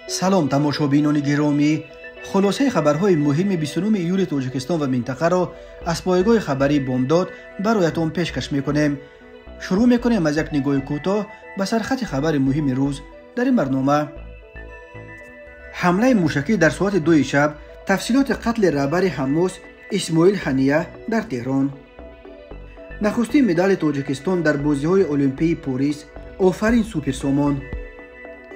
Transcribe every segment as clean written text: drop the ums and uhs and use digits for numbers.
سلام تماشابینان گرامی، خلاصه خبرهای مهم 29 ایول تاجیکستان و منطقه را از پایگاه خبری بامداد برایتان پیشکش میکنیم. شروع میکنیم از یک نگاه کوتاه به سرخط خبر مهم روز در این برنامه. حمله موشکی در ساعت 2 شب، تفصیلات قتل رهبر حماس اسماعیل حنیه در تهران. نخستین مدال تاجیکستان در بازی‌های المپیک پاریس، آفرین سوپرسامان.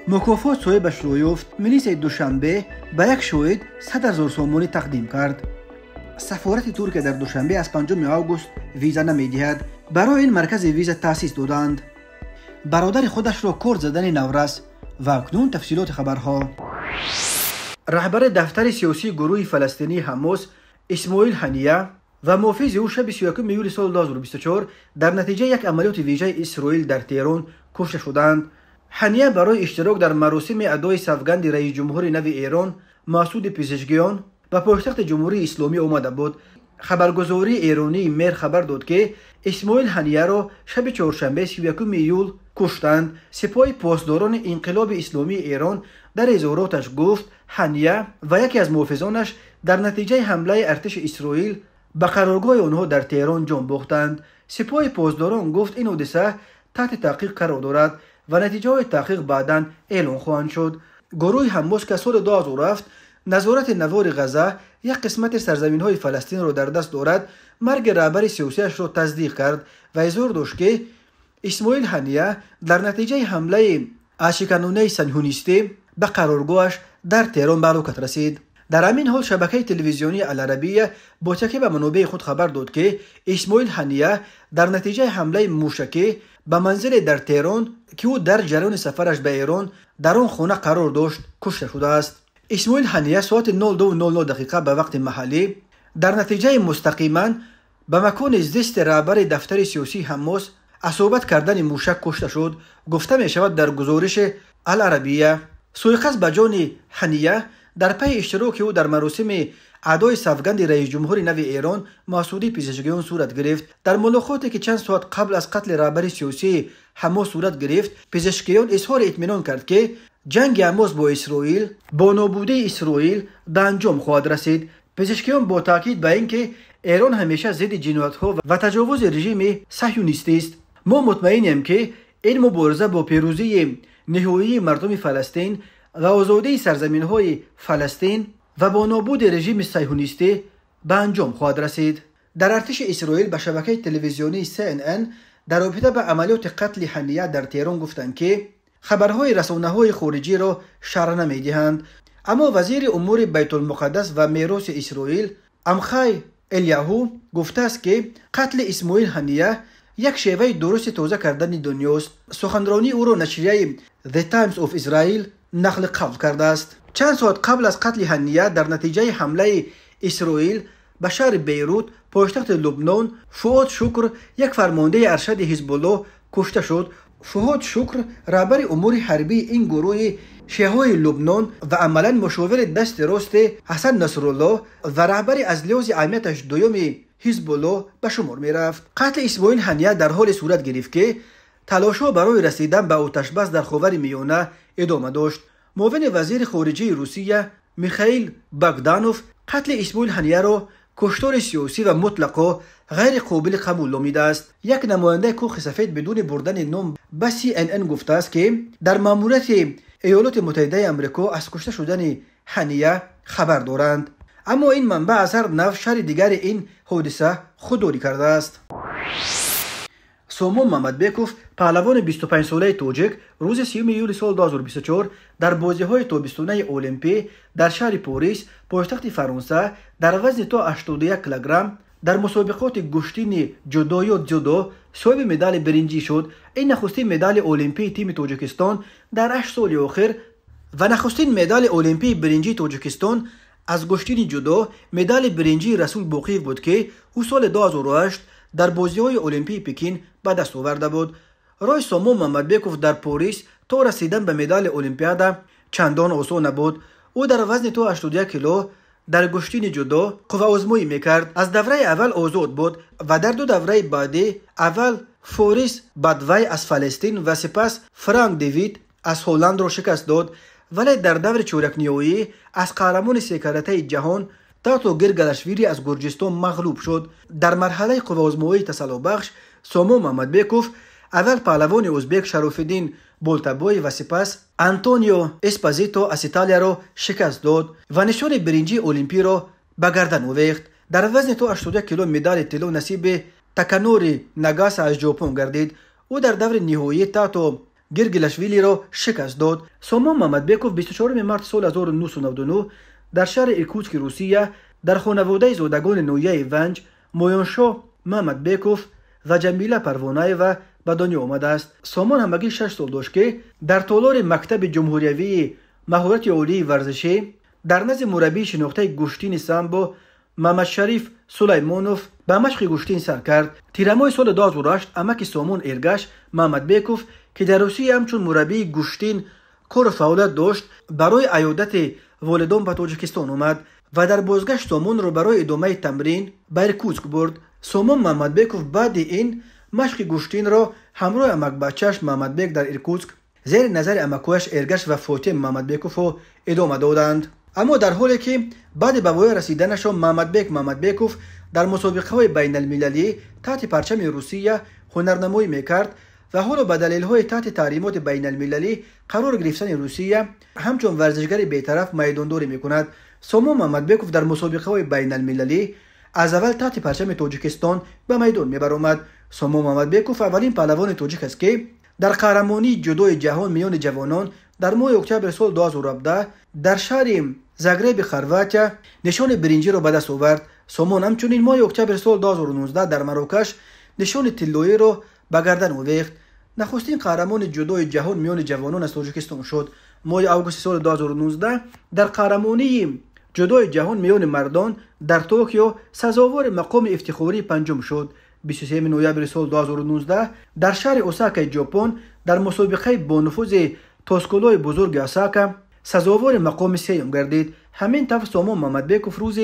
مکافات صاحبش را یافت، ملیس دوشنبه به یک شاهد 100,000 سامانی تقدیم کرد. سفارت ترکیه در دوشنبه از 5 آگوست ویزا نمی‌دهد، برای این مرکز ویزا تأسیس دادند. برادر خودش را کار زدن نورس و اکنون تفصیلات خبرها. رهبر دفتر سیاسی گروه فلسطینی حماس اسماعیل حنیه و محافظ او شب 31 ایول سال 2024 در نتیجه یک عملیات ویژه اسرائیل در تهران کشته شدند. حنیه برای اشتراک در مراسم ادای سوگند رئیس جمهور نو ایران مسعود پزشکیان به پایتخت جمهوری اسلامی آمده بود. خبرگزاری ایرانی میر خبر داد که اسماعیل حنیه را شب چهارشنبه 31 ایول کشتند. سپاه پاسداران انقلاب اسلامی ایران در اظهاراتش گفت حنیه و یکی از محافظانش در نتیجه حمله ارتش اسرائیل به قرارگاه آنها در تهران جان باختند. سپاه پاسداران گفت این حادثه تحت تحقیق قرار دارد و نتیجه های تحقیق بعداً اعلام خواهند شد. گروه حماس که سال 2007 نظارت نوار غزه یک قسمت سرزمین های فلسطین را در دست دارد، مرگ رهبر سیاسیش را تصدیق کرد و اظهار داشت که اسماعیل حنیه در نتیجه حمله اشکنانه صهیونیستی به قرارگاهش در تهران به هلاکت رسید. در همین حال شبکه تلویزیونی العربیه با تکیه به منابع خود خبر داد که اسماعیل حنیه در نتیجه حمله موشکی به منزل در تهران که او در جریان سفرش به ایران در آن خانه قرار داشت کشته شده است. اسماعیل حنیه ساعت 02:00 دقیقه به وقت محلی در نتیجه مستقیما به مکان زیست رهبر دفتر سیاسی حماس اصابت کردن موشک کشته شد، گفته می شود در گزارش العربیه. سوءقصد به جان حنیه در پی اشتراک او در مراسم ادای سوگند رئیس جمهور نو ایران مسعود پزشکیان صورت گرفت. در ملاقاتی که چند ساعت قبل از قتل رهبر سیاسی حماس صورت گرفت، پزشکیان اظهار اطمینان کرد که جنگ حماس با اسرائیل با نابودی اسرائیل به انجام خواهد رسید. پزشکیان با تاکید به اینکه ایران همیشه ضد جنایت‌ها و تجاوز رژیم صهیونیستی است. ما مطمئنیم که این مبارزه با پیروزی نهایی مردم فلسطین و آزادی سرزمین‌های فلسطین و با نابود رژیم صهیونیستی به انجام خواهد رسید. در ارتش اسرائیل به شبکه تلویزیونی CNN در رابطه با عملیات قتل حنیه در تهران گفتند که خبرهای رسانه‌های خارجی را شرح نمی‌دهند، اما وزیر امور بیت المقدس و میراث اسرائیل عمخای الیاهو گفته است که قتل اسماعیل حنیه یک شیوه درست توزیع کردن دنیاست. سخنرانی او را نشریه The Times of Israel نقل قول کرده است. چند ساعت قبل از قتل حنیه در نتیجه حمله اسرائیل به شهر بیروت پایتخت لبنان، فؤاد شکر یک فرمانده ارشد حزب الله کشته شد. فؤاد شکر رهبر امور حربی این گروه شیعه‌های لبنان و عملاً مشاور دست راست حسن نصرالله و رهبر از لحاظ اهمیتش دوم حزب الله به شمار می رفت. قتل اسماعیل حنیه در حال صورت گرفت که تلاش‌ها برای رسیدن به آتش‌بس در خاورمیانه ادامه داشت. معاون وزیر خارجه روسیه میخائیل باگدانوف قتل اسماعیل حنیه را کشتار سیاسی و مطلقا غیر قابل قبول نامیده است. یک نماینده کاخ سفید بدون بردن نام به CNN گفته است که در ماموریت ایالات متحده آمریکا از کشته شدن حنیه خبر دارند، اما این منبع از هر نوع شر دیگر این حادثه خودداری کرده است. سامان محمدبکوف پهلوان 25 ساله تاجیک روز 30 ایول سال 2024 در بازی‌های تابستانه المپیک در شهر پاریس پایتخت فرانسه در وزن تا 81 کیلوگرم در مسابقات گشتین جودو یا جودو صاحب مدال برنجی شد. این نخستین مدال المپیک تیم تاجیکستان در 8 سال اخیر و نخستین مدال المپیک برنجی تاجیکستان از گشتین جودو مدال برنجی رسول باقیف بود که او سال 2008 در بازی‌های المپیک پکین به دست آورده بود. راه سامان محمدبکوف در پاریس تا رسیدن به مدال المپیاد چندان آسان نبود. او در وزن تا 81 کیلو در گشتین جودو قوه آزمایی میکرد. از دوره اول آزاد بود و در دو دوره بعدی اول فوریس بدوی از فلسطین و سپس فرانک دیوید از هلند را شکست داد ولی در دور چورکنیویی از قهرمان سه کرته جهان تاتو گرگلاشویلی از گرجستان مغلوب شد. در مرحله قوازمویی تسلط بخش سومون محمدبیکوف اول پهلوان ازبک شرفالدین بولتابوی و سپس آنتونیو اسپازیتو از ایتالیا را شکست داد و نشان برنجی المپی را به گردن آویخت. در وزن تا 81 کیلو مدال طلا نصیب تاکانوری ناگاسا از ژاپن گردید. او در دور نهایی تاتو گرگلاشویلی را شکست داد. سومون محمدبیکوف 24 مارس سال 1999 در شهر ایرکوتسک روسیه در خانواده زادگان نویه ونج مویانشاه محمدبیکوف و جمیله پروانایوا به دنیا آمده است. سامان همگی 6 سال داشت که در تالار مکتب جمهوریوی مهارت عالی ورزشی در نزد مربی شناخته گوشتین سامبو محمد شریف سلیمانوف به مشق گوشتین سر کرد. تیرماه سال 2008 امک سامان ایرگاش محمدبیکوف که در روسیه همچون مربی گوشتین کار فعالیت داشت برای عیادت والدان به تاجیکستان آمد و در بازگشت سامان را برای ادامه تمرین به ایرکوتسک برد. سامان محمدبیکوف بعد این مشق گوشتین را همراه امک بچه‌اش محمدبیک در ایرکوتسک زیر نظر امکویش ایرگاش و فاطمه محمدبیکوف ادامه دادند. اما در حالی که بعد به وای رسیدنشان محمدبیکوف در مسابقه‌های بین المللی تحت پرچم روسیه هنرنمایی میکرد و حالا به دلایل تحت تحریمات بین المللی قرار گرفتن روسیه همچون ورزشگر بی‌طرف میدانداری میکند. سامان محمدبیکوف در مسابقه‌های بین المللی از اول تحت پرچم تاجیکستان به میدان میبرآمد. سامان محمدبیکوف اولین پهلوان تاجیک است که در قهرمانی جودوی جهان میان جوانان در ماه اکتبر سال 2017 در شهر زاگرب خرواتیا نشان برنجی را به دست آورد. سامان همچنین ماه اکتبر سال 2019 در مراکش نشان طلایی را به گردن آویخت. نخستین قهرمان جودوی جهان میان جوانان از تاجیکستان شد. ماه آگوست سال 2019 در قهرمانی جودوی جهان میان مردان در توکیو سزاوار مقام افتخاری پنجم شد. 23 نوامبر سال 2019 در شهر اوساکا ژاپن در مسابقه با نفوذ توسکولوی بزرگ اوساکا سزاوار مقام سوم گردید. همین طور سامان محمدبیکوف روز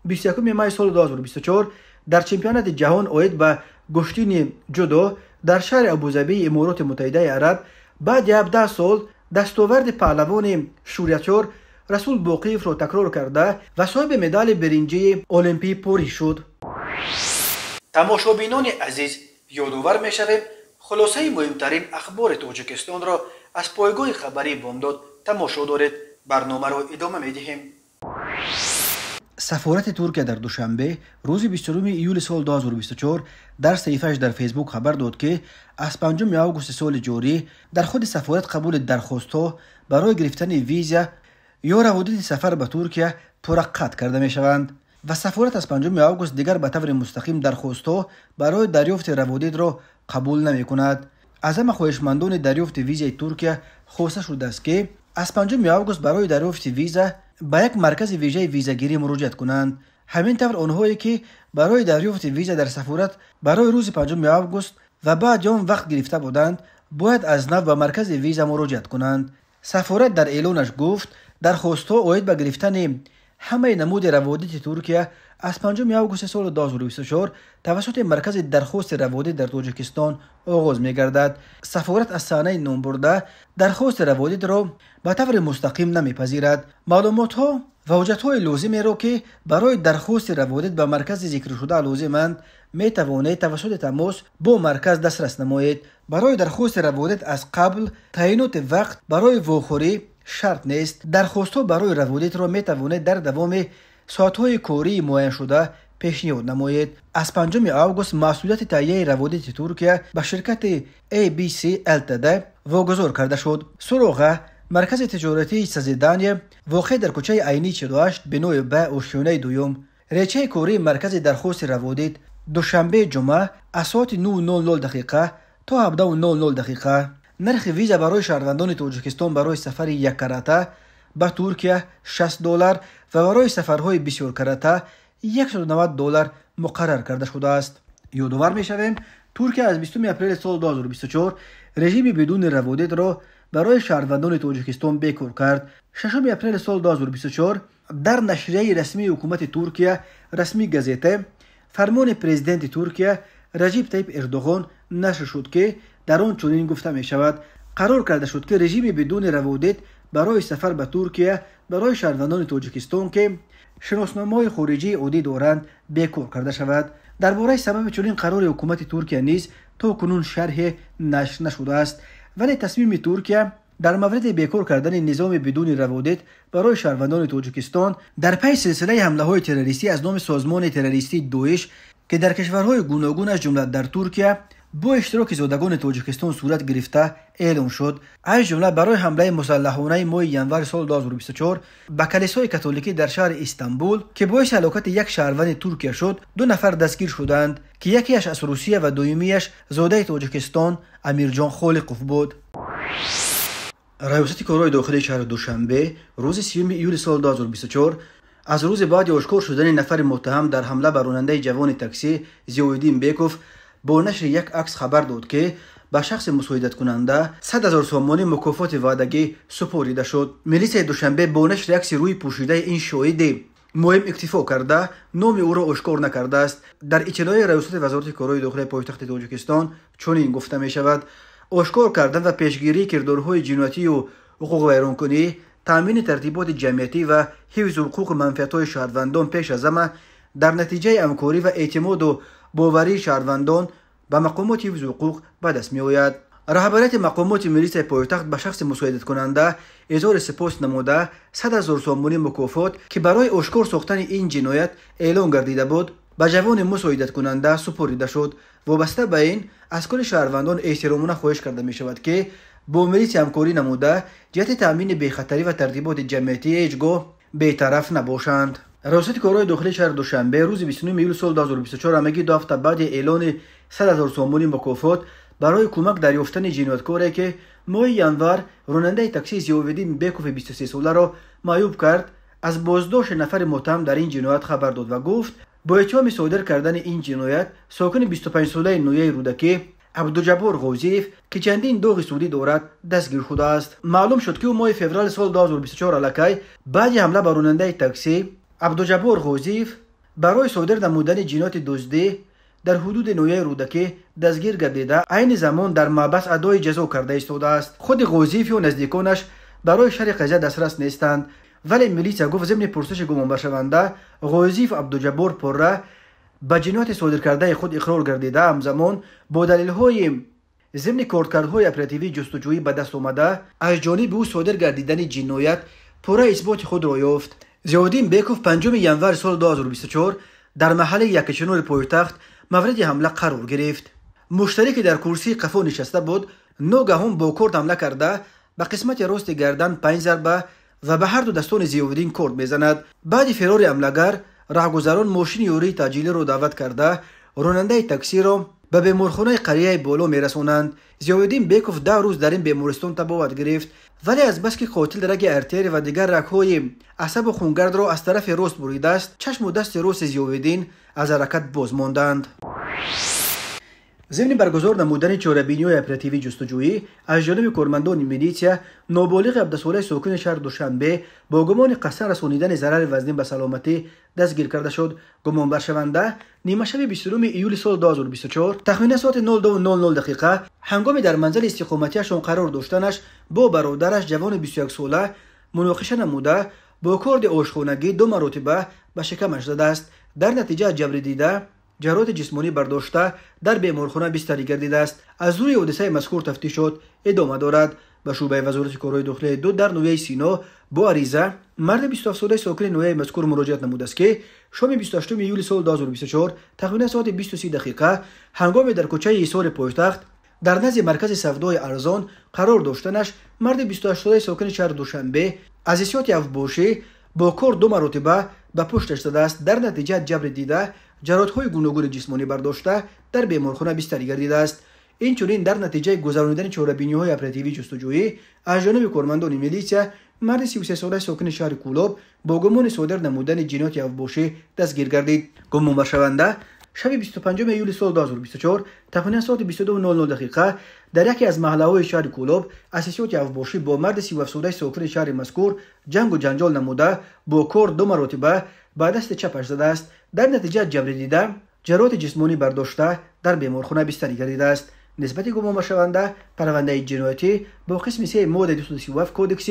21 می سال 2024 در چمپیونات جهان عاید به گشتین جودو در شهر ابوظبی امارات متحده عرب بعد 17 سال دستاورد پهلوان شوریه‌چور رسول باقیف را تکرار کرده و صاحب مدال برنجی المپی پوری شد. تماشابینان عزیز، یادآور می‌شویم خلاصه مهمترین اخبار تاجیکستان را از پایگاه خبری بامداد تماشا دارید. برنامه را ادامه می‌دهیم. سفارت ترکیه در دوشنبه روز 29 ایول سال 2024 در صفحه‌اش در فیسبوک خبر داد که از 5 آگوست سال جاری در خود سفارت قبول درخواست‌ها برای گرفتن ویزا یا روابط سفر به ترکیه پرقط کرده می‌شوند و سفارت از 5 آگوست دیگر به طور مستقیم درخواست‌ها برای دریافت روابط را قبول نمی‌کند. از همه خواهشمندان دریافت ویزای ترکیه خواسته شده است که از 5 آگوست برای دریافت ویزا به یک مرکز ویژه ویزاگیری مراجعت کنند. همین طور آنهایی که برای دریافت ویزا در سفارت برای روز 5 آگوست و بعد آن وقت گرفته بودند باید از نو به مرکز ویزا مراجعت کنند. سفارت در اعلانش گفت درخواست‌ها عاید به گرفتن همه نمود روابط ترکیه از 5 آگوست سال 2024 توسط مرکز درخواست روابط در تاجیکستان آغاز می‌گردد. سفارت از صحنه نام برده درخواست روابط را به طور مستقیم نمی‌پذیرد. معلومات‌ها و حجت‌های لازمی را که برای درخواست روابط به مرکز ذکر شده لازمند می‌توانید توسط تماس با مرکز دسترس نمایید. برای درخواست روابط از قبل تعیینات وقت برای واخوری شرط نیست. درخواست‌ها برای روابط را می‌توانید در دوام ساعت‌های کاری معین شده پیشنهاد نمایید. از 5 آگوست مسئولیت تهیه روابط ترکیه به شرکت ABC Ltd واگذار کرده شد. سراغ مرکز تجارتی سزیدانی واقع در کوچه عینی 48 بنوی به آشیانه دوم. ریچه کاری مرکز درخواست روابط دوشنبه جمعه از ساعت 9:00 دقیقه تا 17:00 دقیقه. نرخ ویزا برای شهروندان تاجیکستان برای سفر یک کرته به ترکیه $60 و برای سفرهای بسیار کرته $190 مقرر کرده شده است. یادآور می‌شویم ترکیه از 20 اپریل سال 2024 رژیم بدون روابط را برای شهروندان تاجیکستان بیکار کرد. 6 اپریل سال 2024 در نشریه رسمی حکومت ترکیه رسمی گازته فرمان پرزیدنت ترکیه رجیب طیب اردوغان نشر شد که در آن چنین گفته می شود: قرار کرده شد که رژیم بدون روابط برای سفر به ترکیه برای شهروندان تاجیکستان که شناسنامه‌های خارجی عادی دارند بیکار کرده شود. درباره سبب چنین قرار حکومت ترکیه نیز تا کنون شرح نشر نشده است، ولی تصمیم ترکیه در مورد بیکار کردن نظام بدون روادید برای شهروندان تاجیکستان در پی سلسله حمله‌های تروریستی از نام سازمان تروریستی دوئش که در کشورهای گوناگون از جمله در ترکیه با اشتراک زادگان تاجیکستان صورت گرفته اعلام شد. از جمله برای حمله مسلحانه ماه ینور سال 2024 به کلیسای کاتولیکی در شهر استانبول که باعث هلاکت یک شهروند ترکیه شد، 2 نفر دستگیر شدند که یکیش از روسیه و دومیش زاده تاجیکستان امیرجان خالقوف بود. ریاست کارهای داخلی شهر دوشنبه روز 30 ایول سال 2024 از روز بعد آشکار شدن نفر متهم در حمله بر راننده جوان تاکسی ضیاءالدین بیکوف با نشر یک عکس خبر داد که به شخص مساعدت کننده 100,000 سومانی مکافات وعدگی سپرده شد. میلیس دوشنبه با نشر عکس روی پوشیده این شاهد مهم اکتفا کرده نام او را آشکار نکرده است. در اطلاع ریاست وزارت کارهای داخلی پایتخت تاجیکستان چنین گفته می شود: آشکار کردن و پیشگیری کردارهای جنایتی و حقوق ویرانکنی، تامین ترتیبات جمعیتی و حفظ حقوق و منفعت‌های شهروندان پیش از همه در نتیجه همکاری و اعتماد و باوری شهروندان به مقامات حفظ حقوق به دست می آید. رهبریت مقامات میلیس پایتخت به شخص مساعدت کننده اظهار سپاس نموده 100,000 سومانی مکافات که برای آشکار ساختن این جنایت اعلان گردیده بود به جوان مساعدت کننده سپرده شد. وابسته به این از کل شهروندان احترامانه خواهش کرده می شود که با میلیس همکاری نموده جهت تامین بی‌خطری و ترتیبات جمعیتی هیچگاه بی‌طرف نباشند. ریاست کارهای داخلی شهر دوشنبه روز 29 ایول سال 2024 همگی 2 هفته بعد اعلان 100,000 سومانی مکافات برای کمک در یافتن جنایتکاری که ماه ینور راننده تاکسی ضیاءالدین بیکوف 23 ساله را معیوب کرد، از بازداشت نفر متهم در این جنایت خبر داد و گفت با اتهام صادر کردن این جنایت ساکن 25 ساله نویه رودکی عبدالجبار غوزیف که چندین داغ سودی دارد دستگیر شده است. معلوم شد که او ماه فوریه سال 2024 الکی بعد حمله بر راننده تاکسی عبدالجبار غوزیف برای صادر نمودن جنایت دزدی در حدود نویه رودکی دستگیر گردیده عین زمان در محبس ادای جزا کرده ایستاده است. خود غوزیف و نزدیکانش برای شرح قضیه دسترس نیستند، ولی میلیس گفت ضمن پرسش گمان شونده غوزیف عبدالجبار پره به جنایت صادر کرده خود اقرار گردیده، همزمان با دلیل‌های ضمن کارکردهای اپراتیوی جستجویی به دست آمده از جانب او صادر گردیدن جنایت پره اثبات خود را یافت. ضیاءالدین بیکوف 5 ینور سال 2024 در محل یکچنار پایتخت مورد حمله قرار گرفت. مشتری که در کرسی قفا نشسته بود ناگهان با کارد حمله کرده به قسمت راست گردن 5 ضربه و به هر دو دستان ضیاءالدین کارد میزند. بعد فرار حمله‌گر راهگذران ماشین یوری تاجیلی را دعوت کرده راننده تاکسی را به بیمارخانه قریه بالا میرسانند. ضیاءالدین بیکوف 10 روز در این بیمارستان تبابت گرفت، ولی از بس که قاتل رگ ارتری و دیگر رگ‌های عصب خونگرد را از طرف راست بریده است، چشم و دست راست ضیاءالدین از حرکت باز ماندند. ضمن برگزار نمودن چاره‌بینی‌های اپراتیوی جستجویی از جانب کارمندان میلیسیا، نابالغ 17 ساله ساکن شهر دوشنبه با گمان قصد رسانیدن ضرر وزنی به سلامتی دستگیر کرده شد. گمانبر شونده نیمه شب 29 ایول سال 2024 تخمین ساعت 02:00 دقیقه هنگامی در منزل استقامتیشان قرار داشتنش با برادرش جوان 21 ساله مناقشه نموده با کارد آشخانگی 2 مرتبه به شکمش زده است. در نتیجه جبر دیده جراحت جسمانی برداشته در بیمارخانه بستری گردیده است. از روی حادثه مذکور تفتیشات ادامه دارد. به شعبه وزارت کارهای داخلی 2 در نویه سینا با عریضه مرد 27 ساله ساکن نویه مذکور مراجعت نموده است که شام 28 ایول سال 2024 تقریبا ساعت 23 دقیقه هنگامی در کوچه ایثار پایتخت در نزد مرکز سودای ارزان قرار داشتنش مرد 28 ساله ساکن شهر دوشنبه از حیثیت افباشی با کار 2 مرتبه به پشتش زده است. در نتیجه جبر دیده جراحت‌های گوناگون جسمانی برداشته در بیمارخانه بستری گردیده است. این چنین در نتیجه گذراندن چاره‌بینی‌های اپراتیوی جستجویی از جانب کارمندان میلیسیا مرد 33 ساله ساکن شهر کولاب با گمان صادر نمودن جنایت افباشی دستگیر گردید. گمانبر شونده شب 25 ایول سال 2024 تقریبا ساعت 22:00 دقیقه در یکی از محله‌های شهر کولاب از حیثیت افباشی با مرد 37 ساله ساکن شهر مذکور جنگ و جنجال نموده با کار 2 مرتبه به دست چپش زده است. در نتیجه جبر دیده جراحت جسمانی برداشته در بیمارخانه بستری گردیده است. نسبت گمانبر شونده پرونده جنایتی با قسم 3 ماده 237 کودکس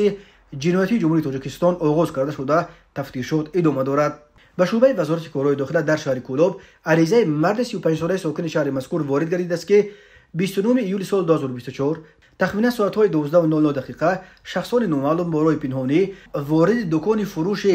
جنایتی جمهوری تاجیکستان آغاز کرده شده تفتیشات ادامه دارد. به شعبه وزارت کارهای داخله در شهر کولاب عریضه مرد 35 ساله ساکن شهر مذکور وارد گردیده است که 29 ایول سال 2024 تخمینا ساعت‌های 12:00 شخصان نامعلوم با راه پنهانی وارد دکان فروش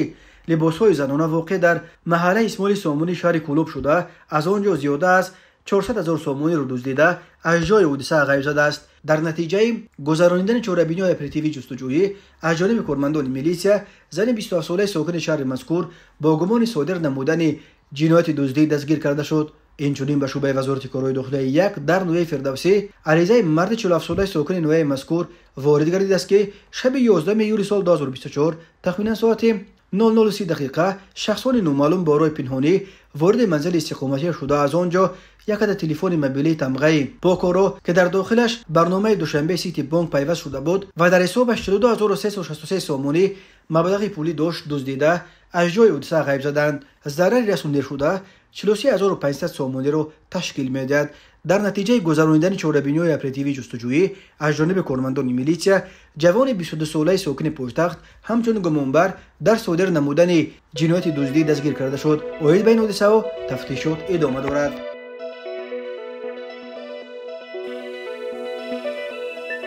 لباس‌های زنانه واقع در محله اسماعیل سامونی شهر کولاب شده از آنجا زیاده از 400,000 سامانی را دزدیده از جای حادثه غیب شده است. در نتیجه گذراندن چهاربینی‌های اپراتیوی جستجویی از جانب کارمندان میلیسیا زن 27 ساله ساکن شهر مذکور با گمان صادر نمودن جنایت دزدی دستگیر کرده شد. اینچنین به شعبه وزارت کارهای داخله یک در نوحه فردوسی عریضه مرد 47 ساله ساکن نوحه مذکور وارد گردیده است که شب 11 ایول سال 2024 تخمینا ساعت 00:30 شخصان نامعلوم با راه پنهانی وارد منزل استقامتی شده از آنجا یک عدد تلفن موبیلی تمغه پاکارو که در داخلش برنامه دوشنبه سیتی بانک پیوست شده بود و در حسابش 42363 سامانی مبلغ پولی داشت دزدیده از جای حادثه غیب شدند. ضرر رسانده شده 43500 سامانی را تشکیل می‌دهد. در نتیجه گذراندن چهاربینی‌های اپراتیوی جستجویی از جانب کارمندان میلیسیا جوان 22 ساله ساکن پایتخت همچون گمانبر در صادر نمودن جنایت دزدی دستگیر کرده شد. اوید بین حادثه و تفتیشات ادامه دارد.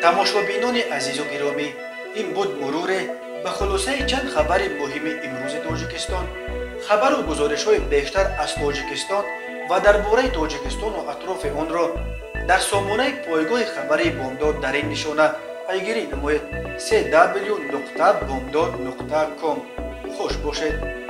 تماشابینان عزیز و گرامی، این بود مرور به خلاصه چند خبر مهم امروز تاجیکستان. خبر و گزارش‌های بیشتر از تاجیکستان و درباره تاجیکستان و اطراف آن را در سامانه پایگاه خبری بامداد در این نشانه پیگیری نمایید: www.bomdad.com. خوش باشید.